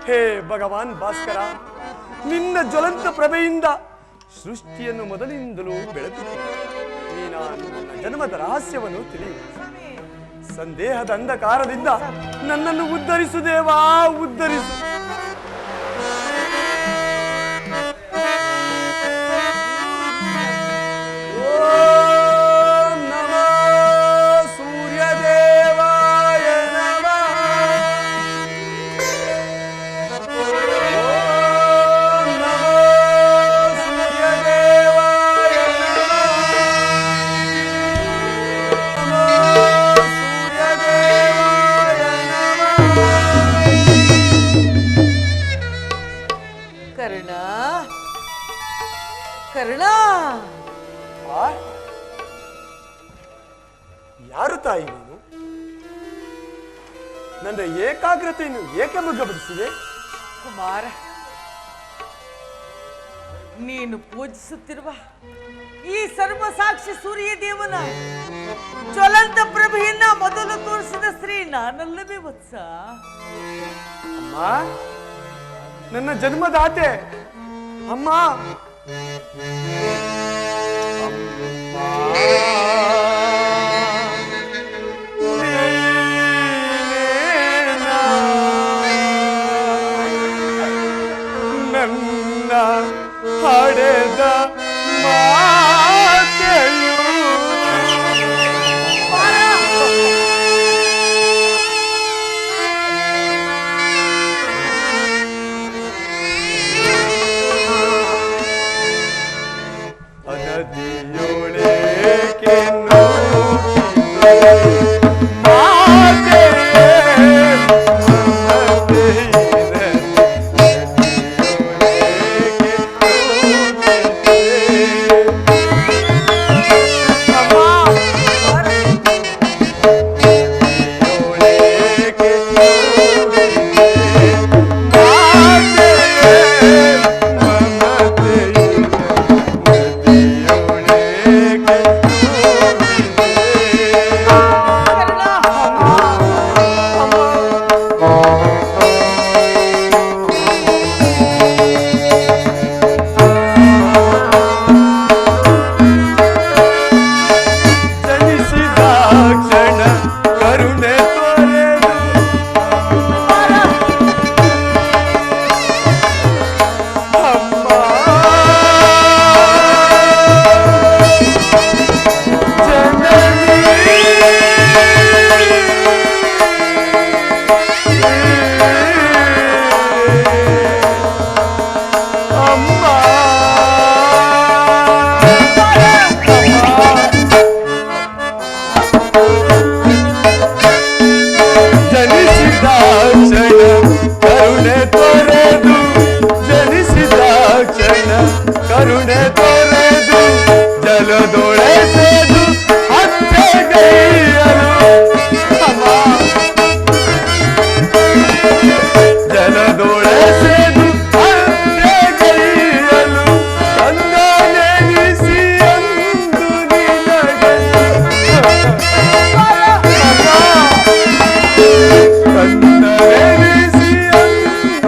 ಹೇ ಭಗವಾನ್ ಭಾಸ್ಕರ, ನಿನ್ನ ಜ್ವಲಂತ ಪ್ರಭೆಯಿಂದ ಸೃಷ್ಟಿಯನ್ನು ಮೊದಲಿಂದಲೂ ಬೆಳಕಿದೆ. ನೀನ ನನ್ನ ಜನ್ಮದ ರಹಸ್ಯವನ್ನು ತಿಳಿಯು. ಸಂದೇಹದ ಅಂಧಕಾರದಿಂದ ನನ್ನನ್ನು ಉದ್ಧರಿಸು ದೇವಾ, ಉದ್ಧರಿಸು. ಯಾರು ತಾಯಿ ನೀನು? ನನ್ನ ಏಕಾಗ್ರತೆಯನ್ನು ಏಕೆ ಮುಗ್ಗಪಡಿಸಿದೆ? ಕುಮಾರ, ನೀನು ಪೂಜಿಸುತ್ತಿರುವ ಈ ಸರ್ವಸಾಕ್ಷಿ ಸೂರ್ಯ ದೇವನ ಜ್ವಲಂತ ಪ್ರಭೆಯನ್ನ ಮೊದಲು ತೋರಿಸಿದ ಸ್ತ್ರೀ ನಾನಲ್ಲವೇ ವತ್ಸ? ಅಮ್ಮ, ನನ್ನ ಜನ್ಮದಾತೆ ಅಮ್ಮ. ನನ್ನ ಹಡೆದ ಮಾತೆಯು ಅನದಿಯೊಳಗೆ ಕರುಣೆ ತೊರೆದು ಜಲದೊಳೆಸೆದು ಹತ್ಯೆಗೈಯಲು ಜಲದೊಳೆಸೆದು ಹತ್ಯೆಗೈಯಲು ಕಂದ ನೆನೆಸಿ ಅಂದು ನಿನಗೆ ಕಂದ ನೆನೆಸಿ ಅಂದು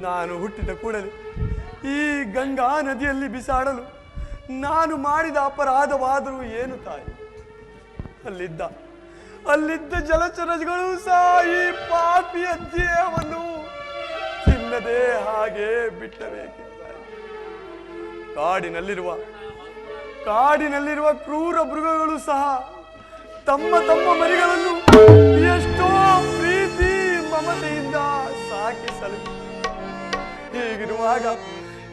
ನಾನು ಹುಟ್ಟಿದ ಕೂಡಲೇ ಈ ಗಂಗಾ ನದಿಯಲ್ಲಿ ಬಿಸಾಡಲು ನಾನು ಮಾಡಿದ ಅಪರಾಧವಾದರೂ ಏನು ತಾಯಿ? ಅಲ್ಲಿದ್ದ ಜಲಚರಗಳು ಸಹ ಈ ಪಾಪಿಯ ದೇಹವನ್ನು ತಿನ್ನದೆ ಹಾಗೆ ಬಿಟ್ಟಬೇಕಿದ್ದಾರೆ. ಕಾಡಿನಲ್ಲಿರುವ ಕ್ರೂರ ಮೃಗಗಳು ಸಹ ತಮ್ಮ ಮರಿಗಳನ್ನು ಎಷ್ಟೋ ಪ್ರೀತಿ ಮಮತೆಯಿಂದ ಸಾಕಿ ಸಲಹೆ.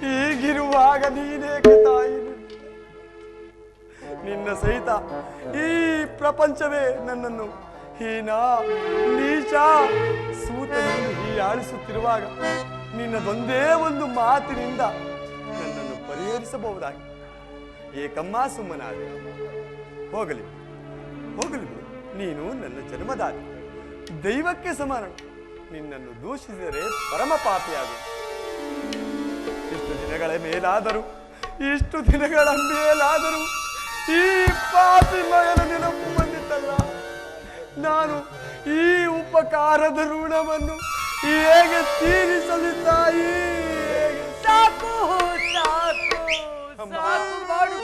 ಹೀಗಿರುವಾಗ ನೀನೇಕೆ ತಾಯಿ? ನಿನ್ನ ಸಹಿತ ಈ ಪ್ರಪಂಚವೇ ನನ್ನನ್ನು ಹೀನ ನೀಚ ಸೂತನನ್ನು ಹೀಯಾಳಿಸುತ್ತಿರುವಾಗ ನಿನ್ನದೊಂದೇ ಒಂದು ಮಾತಿನಿಂದ ನನ್ನನ್ನು ಪರಿಹರಿಸಬಹುದಾಗಿ ಏಕಮ್ಮ ಸುಮ್ಮನಾದ. ಹೋಗಲಿ ನೀನು ನನ್ನ ಜನ್ಮದಾತ, ದೈವಕ್ಕೆ ಸಮಾನ. ನಿನ್ನನ್ನು ದೂಷಿಸಿದರೆ ಪರಮ ಪಾಪಿಯಾಗು. ಇಷ್ಟು ದಿನಗಳ ಮೇಲಾದರೂ ಈ ಪಾಪಿ ಮಗನ ನೆನಪು ಬಂದಿತ್ತಲ್ಲ. ನಾನು ಈ ಉಪಕಾರದ ಋಣವನ್ನು ಹೇಗೆ ತೀರಿಸಲಿ ತಾಯಿ? ಸಾಕು ಮಾಡು.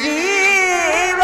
ಜೀವ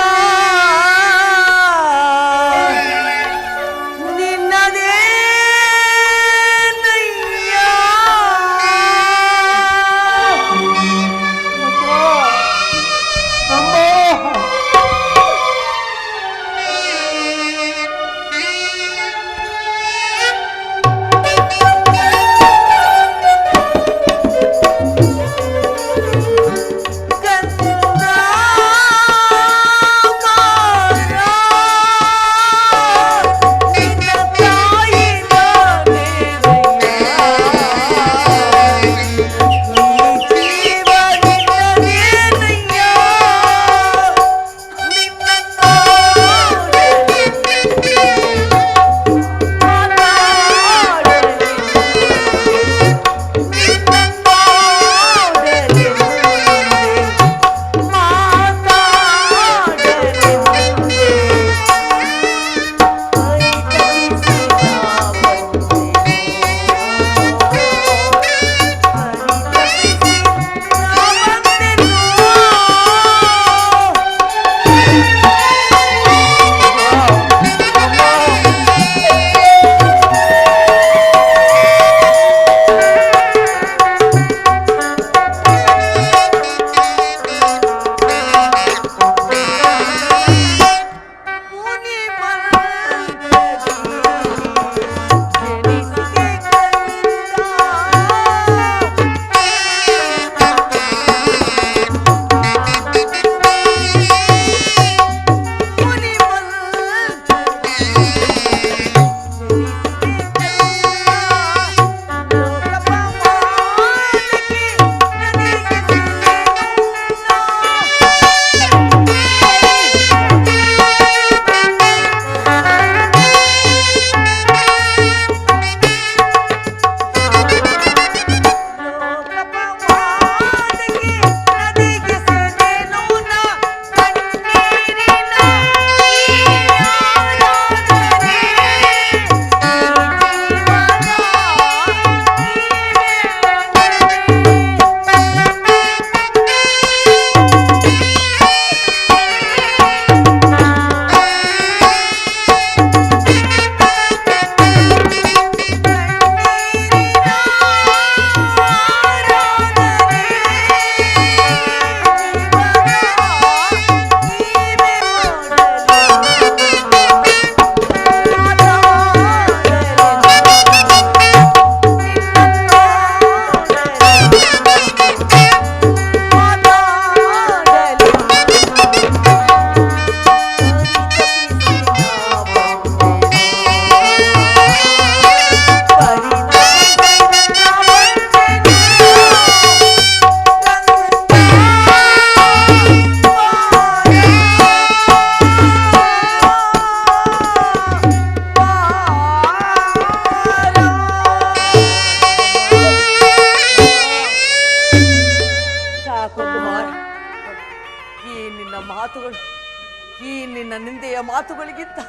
ಈ ನಿನ್ನ ನಿಂದೆಯ ಮಾತುಗಳಿಗಿಂತ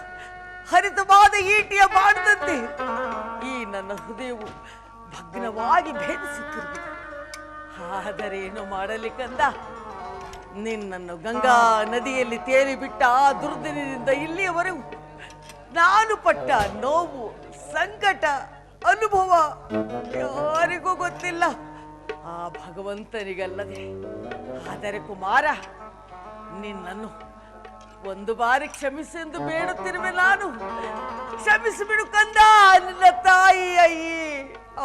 ಹರಿತವಾದ ಈಟಿಯ ಬಾಣದಂತೆ ಈ ನನ್ನ ಹೃದಯವು ಭಗ್ನವಾಗಿ ಭೇದಿಸುತ್ತಿರುವುದು. ಆದರೆ ಏನು ಮಾಡಲಿ ಕಂದ, ನಿನ್ನನ್ನು ಗಂಗಾ ನದಿಯಲ್ಲಿ ತೇಲಿ ಬಿಟ್ಟ ಆ ದುರ್ದಿನದಿಂದ ಇಲ್ಲಿಯವರೆಗೂ ನಾನು ಪಟ್ಟ ನೋವು, ಸಂಕಟ, ಅನುಭವ ಯಾರಿಗೂ ಗೊತ್ತಿಲ್ಲ, ಆ ಭಗವಂತನಿಗಲ್ಲದೆ. ಆದರೆ ಕುಮಾರ, ನಿನ್ನನ್ನು ಒಂದು ಬಾರಿ ಕ್ಷಮಿಸೆಂದು ಬೇಡುತ್ತಿರುವೆ ನಾನು. ಕ್ಷಮಿಸಿಬಿಡು ಕಂದ, ನಿನ್ನ ತಾಯಿ ಅಯ್ಯಿ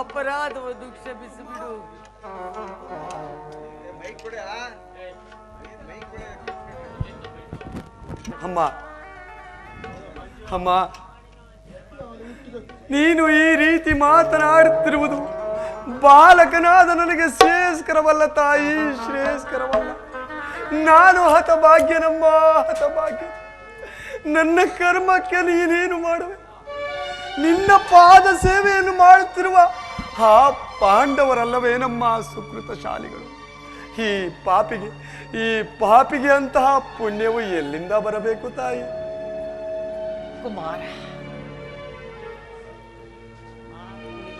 ಅಪರಾಧವನ್ನು ಕ್ಷಮಿಸಿಬಿಡು. ಅಮ್ಮ ಅಮ್ಮ, ನೀನು ಈ ರೀತಿ ಮಾತನಾಡುತ್ತಿರುವುದು ಬಾಲಕನಾದ ನನಗೆ ಶ್ರೇಯಸ್ಕರವಲ್ಲ ತಾಯಿ, ಶ್ರೇಯಸ್ಕರವಲ್ಲ. ನಾನು ಹತಭಾಗ್ಯನಮ್ಮ, ಹತಭಾಗ್ಯ. ನನ್ನ ಕರ್ಮಕ್ಕೆ ನೀನೇನು ಮಾಡುವೆ? ನಿನ್ನ ಪಾದ ಸೇವೆಯನ್ನು ಮಾಡುತ್ತಿರುವ ಆ ಪಾಂಡವರಲ್ಲವೇನಮ್ಮ ಸುಕೃತಶಾಲಿಗಳು? ಈ ಪಾಪಿಗೆ ಅಂತಹ ಪುಣ್ಯವು ಎಲ್ಲಿಂದ ಬರಬೇಕು ತಾಯಿ? ಕುಮಾರ,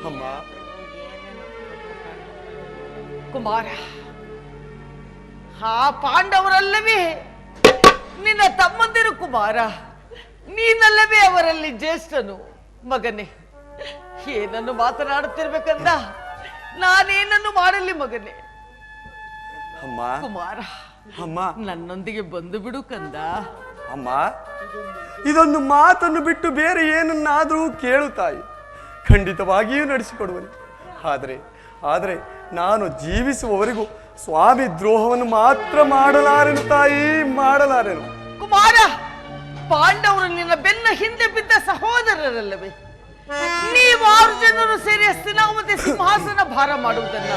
ಅಮ್ಮ ಕುಮಾರ, ಆ ಪಾಂಡವರಲ್ಲವೇ ನಿನ್ನ ತಮ್ಮಂದಿರು ಕುಮಾರ, ನೀನಲ್ಲವೇ ಅವರಲ್ಲಿ ಜ್ಯೇಷ್ಠನು. ಮಗನೇ, ಏನನ್ನು ಮಾತನಾಡುತ್ತಿರ್ಬೇಕಂದ, ನಾನೇನನ್ನು ಮಾಡಲಿ ಮಗನೇ? ಅಮ್ಮ ಕುಮಾರ, ಅಮ್ಮ, ನನ್ನೊಂದಿಗೆ ಬಂದು ಬಿಡು ಕಂದ. ಅಮ್ಮ, ಇದೊಂದು ಮಾತನ್ನು ಬಿಟ್ಟು ಬೇರೆ ಏನನ್ನಾದರೂ ಕೇಳು ತಾಯಿ, ಖಂಡಿತವಾಗಿಯೂ ನಡೆಸಿಕೊಡುವನು. ಆದರೆ ನಾನು ಜೀವಿಸುವವರೆಗೂ ಸ್ವಾಮಿ ದ್ರೋಹವನ್ನು ಮಾತ್ರ ಮಾಡಲಾರೆನು ತಾಯಿ, ಮಾಡಲಾರೆನು. ಕುಮಾರ, ಪಾಂಡವರು ನಿನ್ನ ಬೆನ್ನ ಹಿಂದೆ ಬಿದ್ದ ಸಹೋದರರಲ್ಲವೇ? ನೀವು 6 ಜನರು ಸೇರಿ ಹಸ್ತಿನಾವತಿ ಸಿಂಹಾಸನ ಭಾರ ಮಾಡುವುದನ್ನ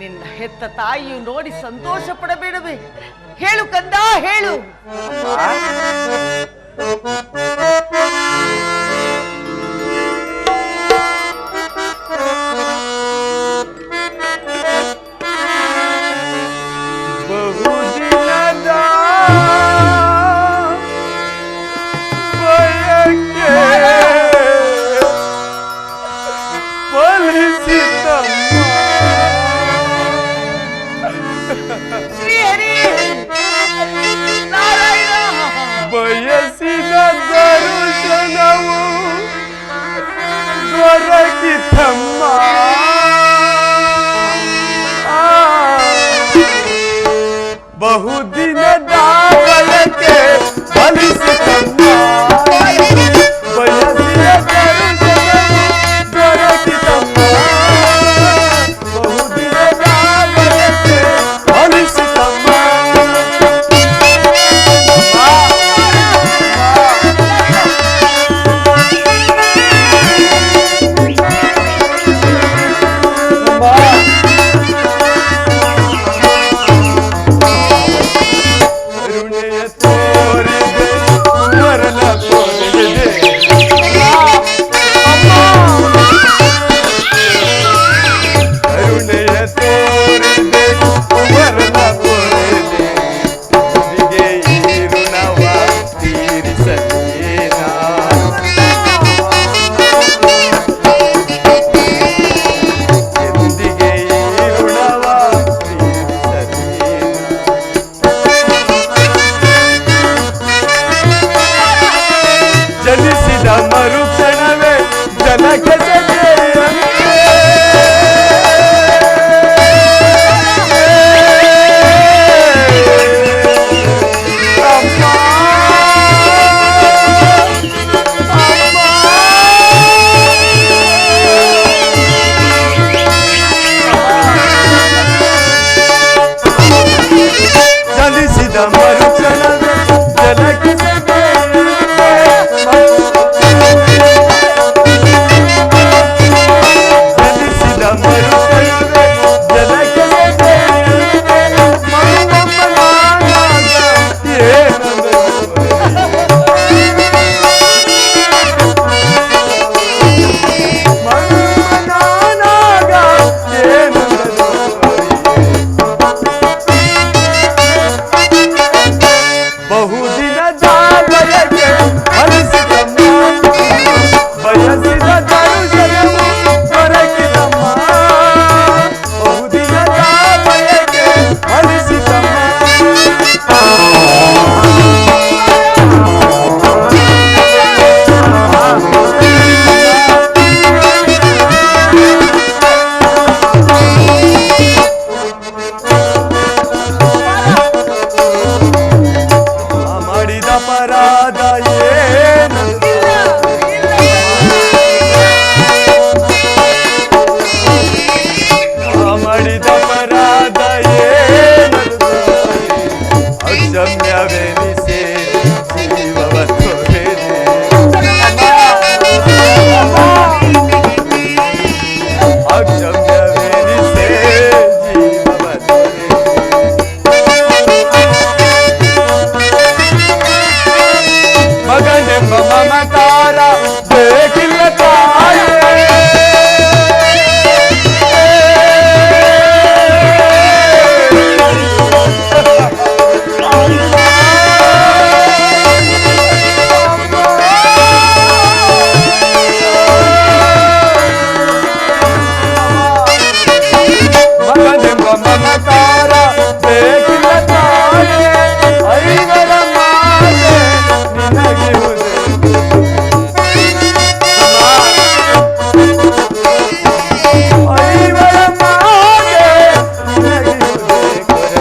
ನಿನ್ನ ಹೆತ್ತ ತಾಯಿಯು ನೋಡಿ ಸಂತೋಷ ಪಡಬೇಡವೇ? ಹೇಳು ಕಂದ, ಹೇಳು. ಬಹುದಿನದ ಬಯಕೆ ಫಲಿಸಿತಮ್ಮ. ಶ್ರೀಹರಿ ನಾರಾಯಣ ಬಯಕೆ ಫಲಿಸಿದಮ್ಮ ಬಯಸಿದ ದರುಶನವು ದೊರಕಿದಮ್ಮ ಬಹುದಿನದ ಬಯಕೆ ಫಲಿಸಿದಮ್ಮ ಮಾಡಿದ ಅಪರಾಧ ಏನದು ಮಾಡಿದ ಅಪರಾಧ ಏನದು ಅಕ್ಷಮ್ಯವೆನಿಸೆ ಜೀವವ ತೊರೆದೆ ಅಕ್ಷಮ್ಯವೆನಿಸೆ ಜೀವವ ತೊರೆದೆ ಮಗನೆಂಬ ಮಮಕಾರ ಬೇಕಿಲ್ಲ ತಾಯೇ ಮಗನೆಂಬ ಮಮಕಾರ ಬೇಕಿಲ್ಲ ತಾಯೇ ಐವರ ಮಾತೆ ನಿನಗಿರುವುದೇ ಐವರ ಮಾತೆ ನಿನಗಿರುವುದೇ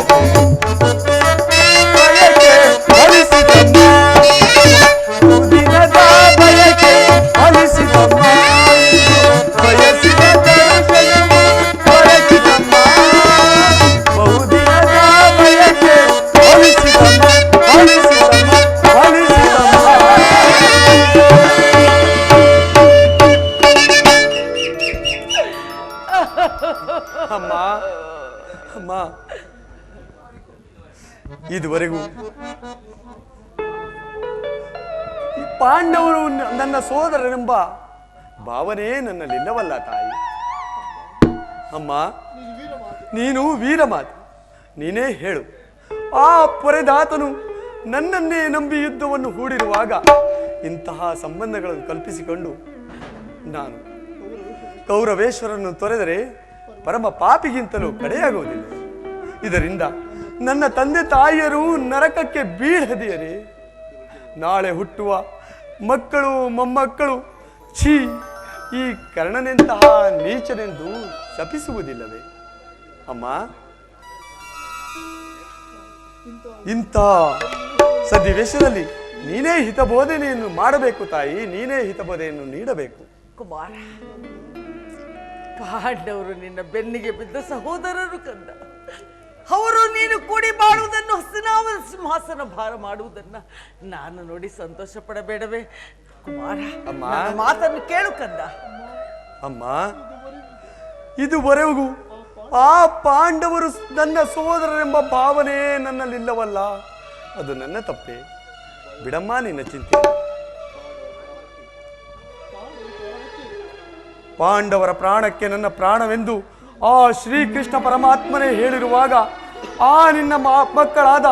ಕೊರತೆ ಬಯಕೆ ಫಲಿಸಿದಮ್ಮ ದಿನದ ಬಯಕೆ ಫಲಿಸಿದಮ್ಮ ಬಯಸಿದ ದರ್ಶನವು ದೊರಕಿದಮ್ಮ ಬಹುದಿನದ ಬಯಕೆ ಫಲಿಸಿದಮ್ಮ ಫಲಿಸಿದಮ್ಮ ಫಲಿಸಿದಮ್ಮ ಅಮ್ಮ ಅಮ್ಮ ಇದುವರೆಗೂ ಈ ಪಾಂಡವರು ನನ್ನ ಸೋದರನೆಂಬ ಭಾವನೆ ನನ್ನಲ್ಲಿಲ್ಲವಲ್ಲ ತಾಯಿ. ಅಮ್ಮ ನೀನು ವೀರಮಾತೆ, ನೀನೇ ಹೇಳು. ಆ ಪೊರೆದಾತನು ನನ್ನನ್ನೇ ನಂಬಿ ಯುದ್ಧವನ್ನು ಹೂಡಿರುವಾಗ ಇಂತಹ ಸಂಬಂಧಗಳನ್ನು ಕಲ್ಪಿಸಿಕೊಂಡು ನಾನು ಕೌರವೇಶ್ವರನ್ನು ತೊರೆದರೆ ಪರಮ ಪಾಪಿಗಿಂತಲೂ ಕಡೆಯಾಗುವುದಿಲ್ಲ. ಇದರಿಂದ ನನ್ನ ತಂದೆ ತಾಯಿಯರು ನರಕಕ್ಕೆ ಬೀಳದಿಯರೇ. ನಾಳೆ ಹುಟ್ಟುವ ಮಕ್ಕಳು ಮೊಮ್ಮಕ್ಕಳು ಛೀ ಈ ಕರ್ಣನೆಂತಹ ನೀಚನೆಂದು ಶಪಿಸುವುದಿಲ್ಲವೇ? ಅಮ್ಮ ಇಂಥ ಸನ್ನಿವೇಶದಲ್ಲಿ ನೀನೇ ಹಿತಬೋಧನೆಯನ್ನು ಮಾಡಬೇಕು ತಾಯಿ, ನೀನೇ ಹಿತಬೋಧನೆಯನ್ನು ನೀಡಬೇಕು. ಕುಮಾರ, ಪಾಂಡವರು ನಿನ್ನ ಬೆನ್ನಿಗೆ ಬಿದ್ದ ಸಹೋದರರು ಕಂದ. ಅವರು ನೀನು ಕೂಡಿ ಬಾಳುವುದನ್ನು ಹಸ್ತಿನಾವತಿ ಸಿಂಹಾಸನ ಭಾರ ಮಾಡುವುದನ್ನ ನಾನು ನೋಡಿ ಸಂತೋಷ ಪಡಬೇಡವೇ? ಕುಮಾರ, ನನ್ನ ಮಾತನ್ನು ಕೇಳು ಕಂದ. ಅಮ್ಮ ಇದುವರೆಗೂ ಆ ಪಾಂಡವರು ನನ್ನ ಸೋದರರೆಂಬ ಭಾವನೆ ನನ್ನಲ್ಲಿಲ್ಲವಲ್ಲ, ಅದು ನನ್ನ ತಪ್ಪೆ. ಬಿಡಮ್ಮ ನಿನ್ನ ಚಿಂತೆ. ಪಾಂಡವರ ಪ್ರಾಣಕ್ಕೆ ನನ್ನ ಪ್ರಾಣವೆಂದು ಆ ಶ್ರೀಕೃಷ್ಣ ಪರಮಾತ್ಮನೇ ಹೇಳಿರುವಾಗ ಆ ನಿನ್ನ ಮಕ್ಕಳಾದ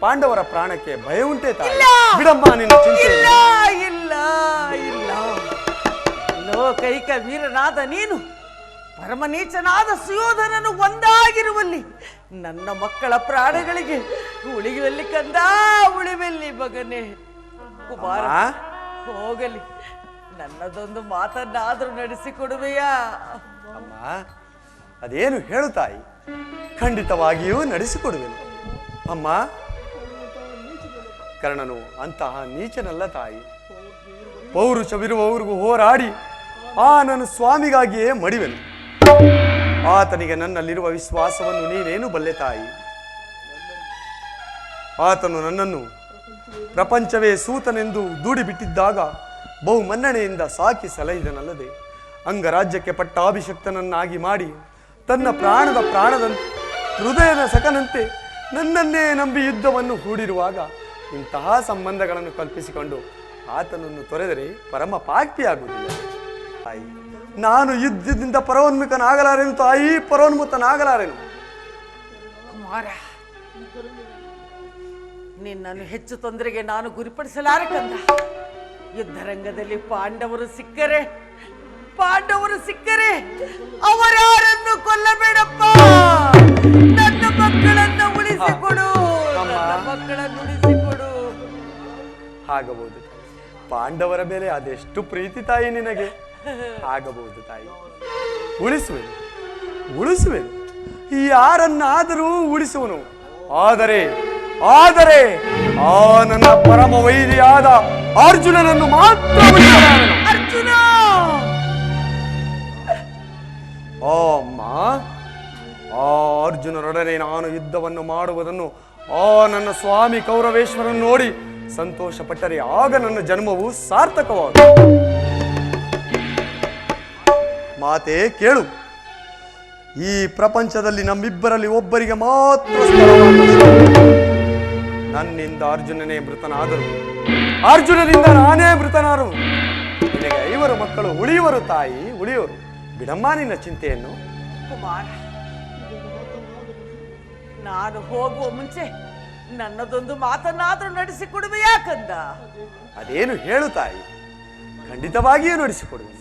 ಪಾಂಡವರ ಪ್ರಾಣಕ್ಕೆ ಭಯ ಉಂಟೆ ತಾಯಿ? ಬಿಡಮ್ಮ ನಿನ್ನ ಚಿಂತೆ. ಇಲ್ಲ ಇಲ್ಲ ಇಲ್ಲ, ಲೋಕೈಕ ವೀರನಾದ ನೀನು ಪರಮನೀಚನಾದ ಸುಯೋಧನನು ಒಂದಾಗಿರುವಲ್ಲಿ ನನ್ನ ಮಕ್ಕಳ ಪ್ರಾಣಗಳಿಗೆ ಉಳಿಯುವಲ್ಲಿ ಕಂದ, ಉಳಿವೆಲ್ಲಿ ಮಗನೇ. ಕುಮಾರ ಹೋಗಲಿ, ನನ್ನದೊಂದು ಮಾತನ್ನಾದ್ರೂ ನಡೆಸಿಕೊಡುವೆಯಾ? ಅಮ್ಮ ಅದೇನು ಹೇಳು ತಾಯಿ, ಖಂಡಿತವಾಗಿಯೂ ನಡೆಸಿಕೊಡುವೆನು. ಅಮ್ಮ ಕರ್ಣನು ಅಂತಹ ನೀಚನಲ್ಲ ತಾಯಿ. ಪೌರುಷವಿರುವವರಿಗೂ ಹೋರಾಡಿ ಆ ನನ್ನ ಸ್ವಾಮಿಗಾಗಿಯೇ ಮಡಿವೆನು. ಆತನಿಗೆ ನನ್ನಲ್ಲಿರುವ ವಿಶ್ವಾಸವನ್ನು ನೀನೇನು ಬಲ್ಲೆ ತಾಯಿ. ಆತನು ನನ್ನನ್ನು ಪ್ರಪಂಚವೇ ಸೂತನೆಂದು ದೂಡಿಬಿಟ್ಟಿದ್ದಾಗ ಬಹು ಮನ್ನಣೆಯಿಂದ ಸಾಕಿ ಸಲಹಿದನಲ್ಲದೆ ಅಂಗರಾಜ್ಯಕ್ಕೆ ಪಟ್ಟಾಭಿಷಕ್ತನನ್ನಾಗಿ ಮಾಡಿ ತನ್ನ ಪ್ರಾಣದಂತೆ ಹೃದಯದ ಸಖನಂತೆ ನನ್ನನ್ನೇ ನಂಬಿ ಯುದ್ಧವನ್ನು ಹೂಡಿರುವಾಗ ಇಂತಹ ಸಂಬಂಧಗಳನ್ನು ಕಲ್ಪಿಸಿಕೊಂಡು ಆತನನ್ನು ತೊರೆದರೆ ಪರಮ ಪಾಪಿಯಾಗುವುದಿಲ್ಲ ತಾಯಿ. ನಾನು ಯುದ್ಧದಿಂದ ಪರೋನ್ಮುಖನಾಗಲಾರೆನು ತಾಯಿ, ಪರೋನ್ಮುಖನಾಗಲಾರೆನು. ಕುಮಾರ, ನಿನ್ನನ್ನು ಹೆಚ್ಚು ತೊಂದರೆಗೆ ನಾನು ಗುರಿಪಡಿಸಲಾರೆ ಕಂದ. ಯುದ್ಧರಂಗದಲ್ಲಿ ಪಾಂಡವರು ಸಿಕ್ಕರೆ ಅವರಾರನ್ನು ಕೊಲ್ಲಬೇಡಪ್ಪ. ನನ್ನ ಮಕ್ಕಳನ್ನು ಉಳಿಸಿಕೊಡು. ಆಗಬಹುದು ಪಾಂಡವರ ಮೇಲೆ ಅದೆಷ್ಟು ಪ್ರೀತಿ ತಾಯಿ ನಿನಗೆ. ಆಗಬಹುದು ತಾಯಿ, ಉಳಿಸುವೆನು ಯಾರನ್ನಾದರೂ ಉಳಿಸುವನು. ಆದರೆ ಆ ನನ್ನ ಪರಮ ವೈರಿಯಾದ ಅರ್ಜುನನನ್ನು ಮಾತ್ರ ಉಳಿಸಲಾರೆನು. ಅರ್ಜುನ ಅಮ್ಮ, ಆ ಅರ್ಜುನರೊಡನೆ ನಾನು ಯುದ್ಧವನ್ನು ಮಾಡುವುದನ್ನು ಆ ನನ್ನ ಸ್ವಾಮಿ ಕೌರವೇಶ್ವರನ್ನು ನೋಡಿ ಸಂತೋಷ ಪಟ್ಟರೆ ಆಗ ನನ್ನ ಜನ್ಮವು ಸಾರ್ಥಕವಾದ. ಮಾತೇ ಕೇಳು, ಈ ಪ್ರಪಂಚದಲ್ಲಿ ನಮ್ಮಿಬ್ಬರಲ್ಲಿ ಒಬ್ಬರಿಗೆ ಮಾತ್ರ ನನ್ನಿಂದ ಅರ್ಜುನನೇ ಮೃತನಾದರು, ಅರ್ಜುನನಿಂದ ನಾನೇ ಮೃತನಾರು. ನಿನಗೆ 5 ಮಕ್ಕಳು ಉಳಿಯುವರು ತಾಯಿ, ಉಳಿಯುವರು. ಬಿಡಮ್ಮ ನಿನ್ನ ಚಿಂತೆಯನ್ನು. ಕುಮಾರ, ನಾನು ಹೋಗುವ ಮುಂಚೆ ನನ್ನದೊಂದು ಮಾತನ್ನಾದ್ರೂ ನಡೆಸಿಕೊಡುವೆಯಾ ಕಂದ? ಅದೇನು ಹೇಳು ತಾಯಿ, ಖಂಡಿತವಾಗಿಯೂ ನಡೆಸಿಕೊಡುವೆ.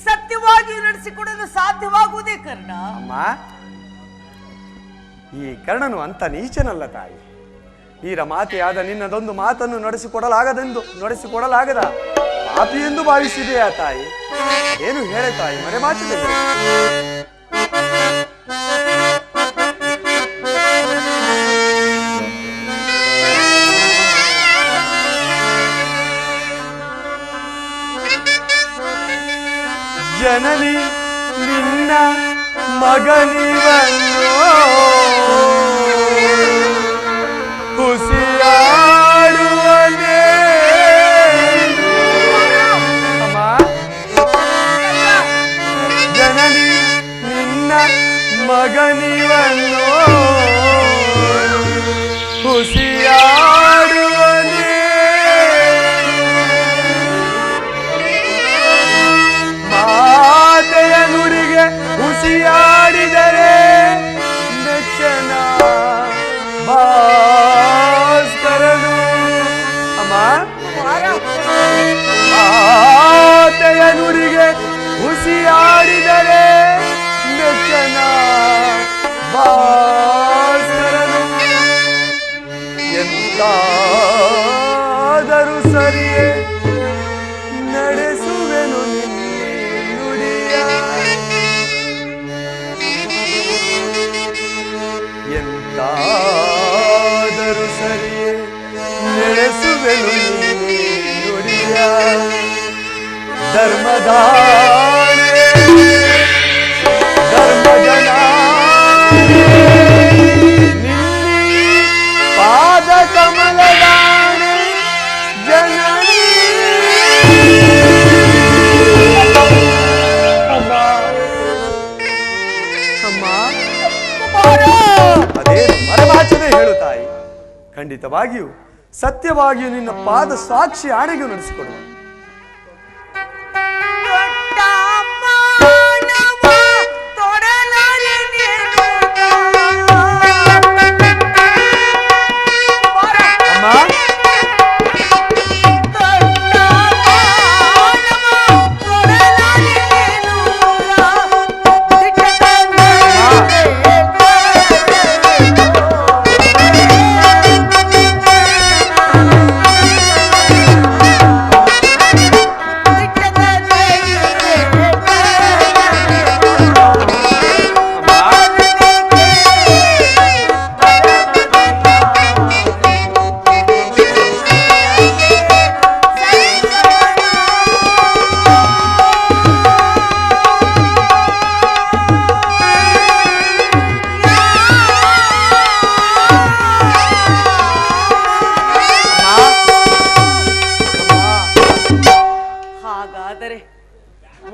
ಸತ್ಯವಾಗಿಯೂ ನಡೆಸಿಕೊಡಲು ಸಾಧ್ಯವಾಗುವುದೇ ಕರ್ಣ. ಅಮ್ಮ, ಈ ಕರ್ಣನು ಅಂತ ನೀಚನಲ್ಲ ತಾಯಿ. ವೀರ ಮಾತೆಯಾದ ನಿನ್ನದೊಂದು ಮಾತನ್ನು ನಡೆಸಿಕೊಡಲಾಗದ ಪಾಪಿ ಎಂದು ಭಾವಿಸಿದೆಯಾ ತಾಯಿ? ಏನು ಹೇಳೆ ತಾಯಿ, ಮರೆಮಾಚದೆ. ಜನನಿ ನಿನ್ನ ಮಗನಿವನ್ನು ಹುಸಿಯಾಡುವನೇ. ಅಮ್ಮ, ಜನನಿ ನಿನ್ನ ಮಗನಿವನ್ನು ಹುಸಿಯಾಡುವನೇ. ಮಾತೆಯ ನುಡಿಗೆ ಹುಸಿಯಾಡಿದರೆ ಬೆಚ್ಚನ ಭಾಸ್ಕರನು. ಅಮ್ಮ, ಮಾತೆಯ ನುಡಿಗೆ ಹುಸಿಯಾಡಿದರೆ ಬೆಚ್ಚನ ಭಾಸ್ಕರನು. ಎಂತಾದರೂ ಸರಿಯೇ ನಡೆಸುವೆನು ನುಡಿಯ. ಎಂತಾದರೂ ಸರಿಯೇ ನಡೆಸುವೆನು ನುಡಿಯ. ಧರ್ಮದಾನೆ ಧರ್ಮಜನ ನಿನ್ನಿ ಪಾದ ಕಮಲದಾನೆ ಜನನಿ. ಅದೇ ಮರೆಮಾಚದೆ ಹೇಳು ತಾಯಿ. ಖಂಡಿತವಾಗಿಯೂ ಸತ್ಯವಾಗಿಯೂ ನಿನ್ನ ಪಾದ ಸಾಕ್ಷಿ ಆಣೆಗೂ ನಡೆಸಿಕೊಡುವ.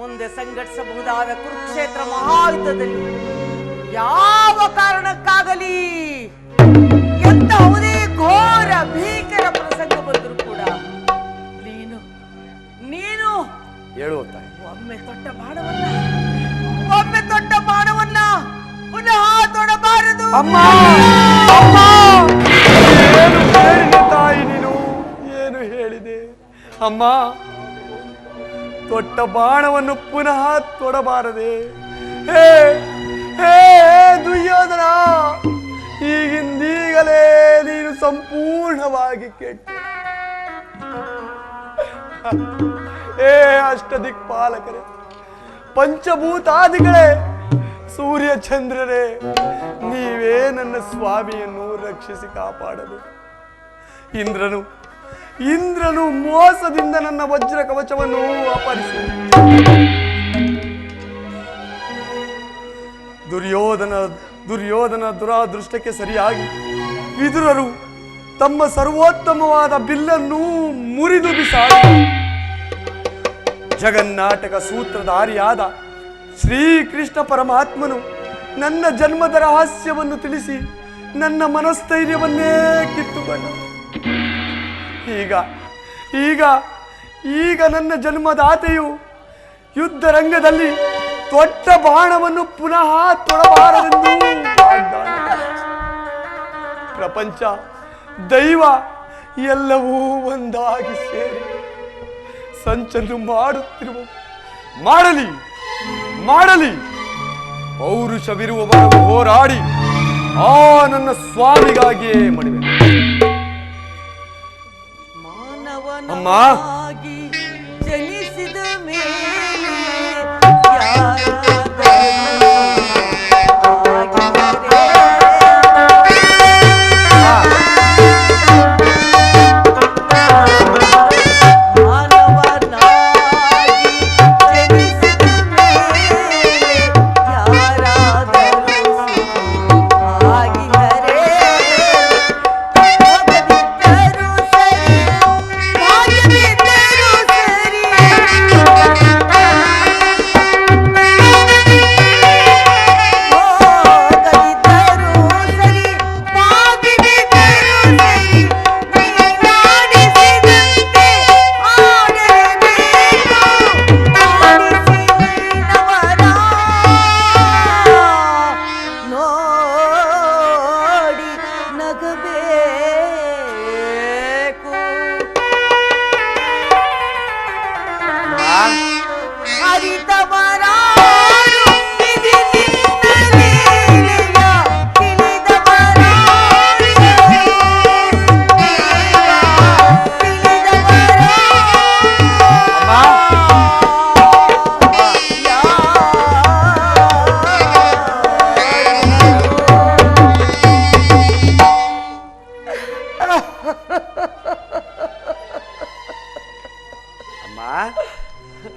ಮುಂದೆ ಸಂಘಟಿಸಬಹುದಾದ ಕುರುಕ್ಷೇತ್ರ ಮಹಾಯುದ್ಧದಲ್ಲಿ ಯಾವ ಕಾರಣಕ್ಕಾಗಲಿ ಎಂತಹುದೇ ಘೋರ ಭೀಕರ ಪ್ರಸಂಗ ಬಂದರೂ ಕೂಡ ನೀನು ಒಮ್ಮೆ ತೊಟ್ಟ ಬಾಣವನ್ನ ಪುನಃ ತೊಡಬಾರದು. ಅಮ್ಮ ಅಮ್ಮ, ತೊಟ್ಟ ಬಾಣವನ್ನು ಪುನಃ ತೊಡಬಾರದೆ. ಹೇ ಹೇ ದುರ್ಯೋಧನ, ಈಗಿಂದೀಗಲೇ ನೀನು ಸಂಪೂರ್ಣವಾಗಿ ಕೆಟ್ಟ. ಹೇ ಅಷ್ಟದಿಕ್ಪಾಲಕರೇ, ಪಂಚಭೂತಾದಿಗಳೇ, ಸೂರ್ಯ ಚಂದ್ರರೇ, ನೀವೇ ನನ್ನ ಸ್ವಾಮಿಯನ್ನು ರಕ್ಷಿಸಿ ಕಾಪಾಡಬೇಕು. ಇಂದ್ರನು ಮೋಸದಿಂದ ನನ್ನ ವಜ್ರ ಕವಚವನ್ನು ಅಪಹರಿಸಿ ದುರ್ಯೋಧನ ದುರಾದೃಷ್ಟಕ್ಕೆ ಸರಿಯಾಗಿ ವಿದುರರು ತಮ್ಮ ಸರ್ವೋತ್ತಮವಾದ ಬಿಲ್ಲನ್ನು ಮುರಿದು ಬಿಸಾಡಿ ಜಗನ್ನಾಟಕ ಸೂತ್ರಧಾರಿಯಾದ ಶ್ರೀಕೃಷ್ಣ ಪರಮಾತ್ಮನು ನನ್ನ ಜನ್ಮದ ರಹಸ್ಯವನ್ನು ತಿಳಿಸಿ ನನ್ನ ಮನಸ್ಥೈರ್ಯವನ್ನೇ ಕಿತ್ತುಕೊಂಡನು. ಈಗ ನನ್ನ ಜನ್ಮದಾತೆಯು ಯುದ್ಧ ರಂಗದಲ್ಲಿ ತೊಟ್ಟ ಬಾಣವನ್ನು ಪುನಃ ತೊಡಬಾರದೆಂದು ವಾಗ್ದಾನ. ಪ್ರಪಂಚ, ದೈವ ಎಲ್ಲವೂ ಒಂದಾಗಿ ಸೇರಿ ಸಂಚನ್ನು ಮಾಡುತ್ತಿರುವ ಮಾಡಲಿ ಪೌರುಷವಿರುವವರೆಗೂ ಹೋರಾಡಿ ಆ ನನ್ನ ಸ್ವಾಮಿಗಾಗಿಯೇ ಮಡಿವೆ. ಅಮ್ಮ, ಜನಿಸಿದ ಮೇಲೆ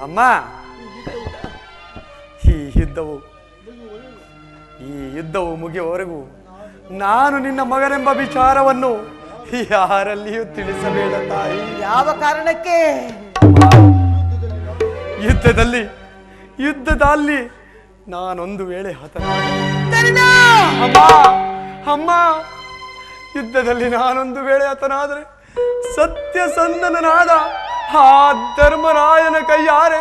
ಅಮ್ಮ, ಈ ಯುದ್ಧವು ಮುಗಿಯುವವರೆಗೂ ನಾನು ನಿನ್ನ ಮಗನೆಂಬ ವಿಚಾರವನ್ನು ಯಾರಲ್ಲಿಯೂ ತಿಳಿಸಬೇಡ ತಾಯಿ. ಯಾವ ಕಾರಣಕ್ಕೆ? ಯುದ್ಧದಲ್ಲಿ ನಾನೊಂದು ವೇಳೆ ಯುದ್ಧದಲ್ಲಿ ನಾನೊಂದು ವೇಳೆ ಹತನಾದರೆ ಸತ್ಯಸಂಧನನಾದ ಆ ಧರ್ಮರಾಯನ ಕೈಯಾರೆ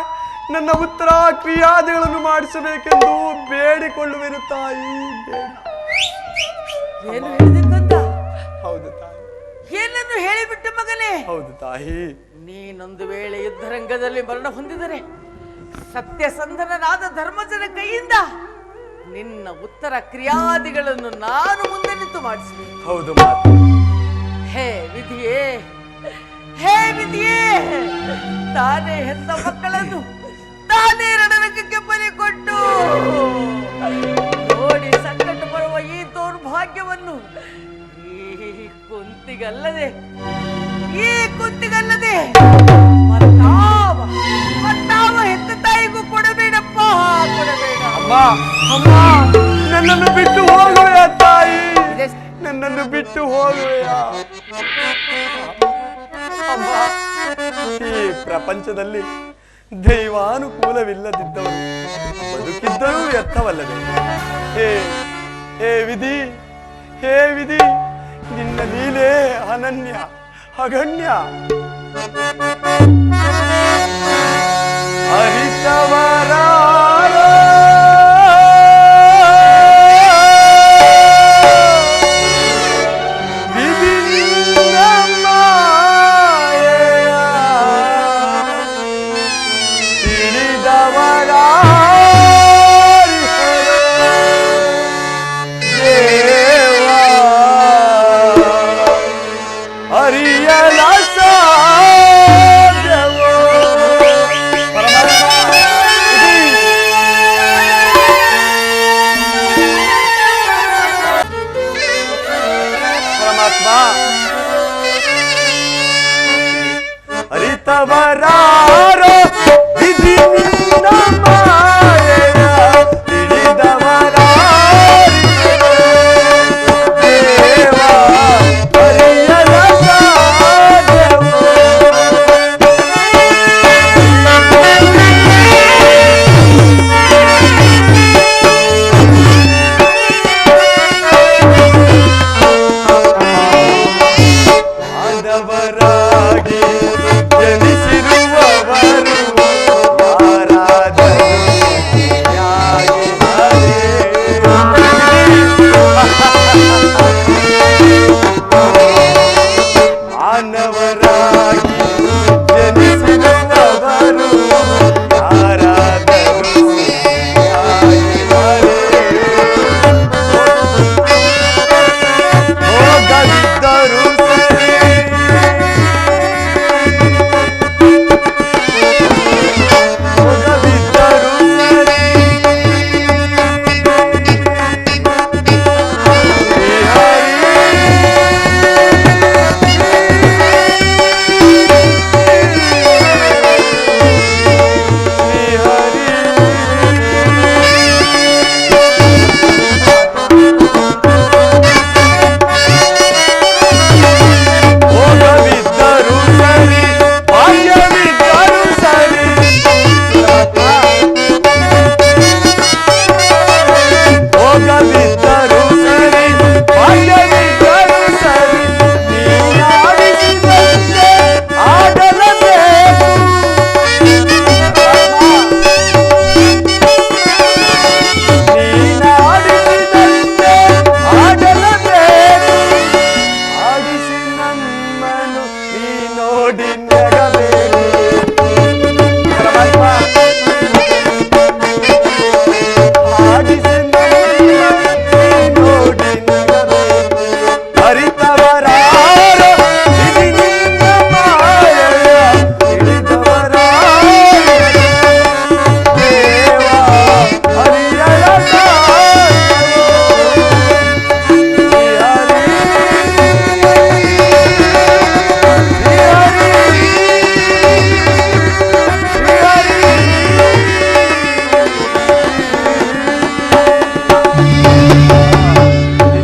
ನನ್ನ ಉತ್ತರ ಕ್ರಿಯಾದಿಗಳನ್ನು ಮಾಡಿಸಬೇಕೆಂದು ಬೇಡಿಕೊಳ್ಳುವೆನು ತಾಯಿ. ಏನು ಹೇಳಿದಂತ? ಹೌದು ತಾಯಿ. ಏನನ್ನು ಹೇಳಿಬಿಟ್ಟ ಮಗನೇ? ಹೌದು ತಾಯಿ. ನೀನೊಂದು ವೇಳೆ ಯುದ್ಧರಂಗದಲ್ಲಿ ಮರಣ ಹೊಂದಿದರೆ ಸತ್ಯಸಂಧನನಾದ ಧರ್ಮಜನ ಕೈಯಿಂದ ನಿನ್ನ ಉತ್ತರ ಕ್ರಿಯಾದಿಗಳನ್ನು ನಾನು ಮುಂದೆ ನಿಂತು ಮಾಡಿಸಿದೆ. ಹೌದು ಮಾತು. ಹೇ ವಿಧಿಯೇ, ತಾನೇ ಹೆತ್ತ ಮಕ್ಕಳನ್ನು ತಾನೇ ರಣರಂಗಕ್ಕೆ ಬಲಿ ಕೊಟ್ಟು ನೋಡಿ ಸಂಕಟ ಬರುವ ಈ ದೌರ್ಭಾಗ್ಯವನ್ನು ಈ ಕುಂತಿಗಲ್ಲದೆ ಮತ್ತಾವ ಹೆತ್ತ ತಾಯಿಗೂ ಕೊಡಬೇಡಪ್ಪ, ಕೊಡಬೇಡ. ಅಮ್ಮ, ನನ್ನನ್ನು ಬಿಟ್ಟು ಹೋಗುವೆಯ ತಾಯಿ? ನನ್ನನ್ನು ಬಿಟ್ಟು ಹೋಗುವೆಯ? ಅಮ್ಮ, ಈ ಪ್ರಪಂಚದಲ್ಲಿ ದೈವಾನುಕೂಲವಿಲ್ಲದಿದ್ದವರು ಬದುಕಿದ್ದರೂ ವ್ಯರ್ಥವಲ್ಲದೆ. ಹೇ ವಿಧಿ, ನಿನ್ನ ಲೀಲೆ ಅನನ್ಯ ಅಗಣ್ಯ. ಅರಿತವರ ಅರಿಯಲ ಸಾಧ್ಯವೋ ಪರಮಾತ್ಮ ಅರಿತವರಾರೋ ವಿಧಿ ನಿನ್ನ ಮಾಯೆಯ ತಿಳಿದವರಾರಿರೋ ದೇವ ಅರಿಯಲ ಸಾಧ್ಯವೋ ಮಾನವರಾಗಿ ಜನಿಸಿರುವವರು ಯಾರಾದರೂ ಯಾಗಿದ್ದಾರೆ? ಮಾನವರಾಗಿ ಜನಿಸಿರುವವರು ಯಾರಾದರೂ ಯಾಗಿದ್ದಾರೆ? ಹೋಗದಿದ್ದರು ಸರಿ ಹೋಗದಿದ್ದರು ಸರಿ ಹೋಗವಿದ್ದರು ಸರಿ ಭಾಗ್ಯವಿದ್ದರು ಸರಿ ಹೋಗವಿದ್ದರು ಸರಿ ಭಾಗ್ಯವಿದ್ದರು ಸರಿ ನೀನಾಡಿಸಿದಂತೆ ಆಡಲೇಬೇಕು ನೀನಾಡಿಸಿದಂತೆ ಆಡಲೇಬೇಕು ಆಡಿಸಿ ನಮ್ಮನು ನೀ ನೋಡಿ ನಗಬೇಕು ಪರಮಾತ್ಮ ಆಡಿಸಿ ನಮ್ಮನು ನೀ ನೋಡಿ ನಗಬೇಕು ಅರಿತವರಾರೋ ವಿಧಿ ನಿನ್ನ ಮಾಯೆಯ ತಿಳಿದವರಾರಿರೋ ದೇವ ಅರಿಯಲ ಸಾಧ್ಯವೋ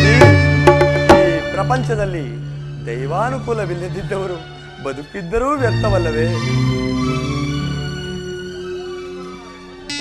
ಈ ಪ್ರಪಂಚದಲ್ಲಿ ದೈವಾನುಕೂಲವಿಲ್ಲದಿದ್ದವರು ಬದುಕಿದ್ದರೂ ವ್ಯರ್ಥವಲ್ಲವೇ?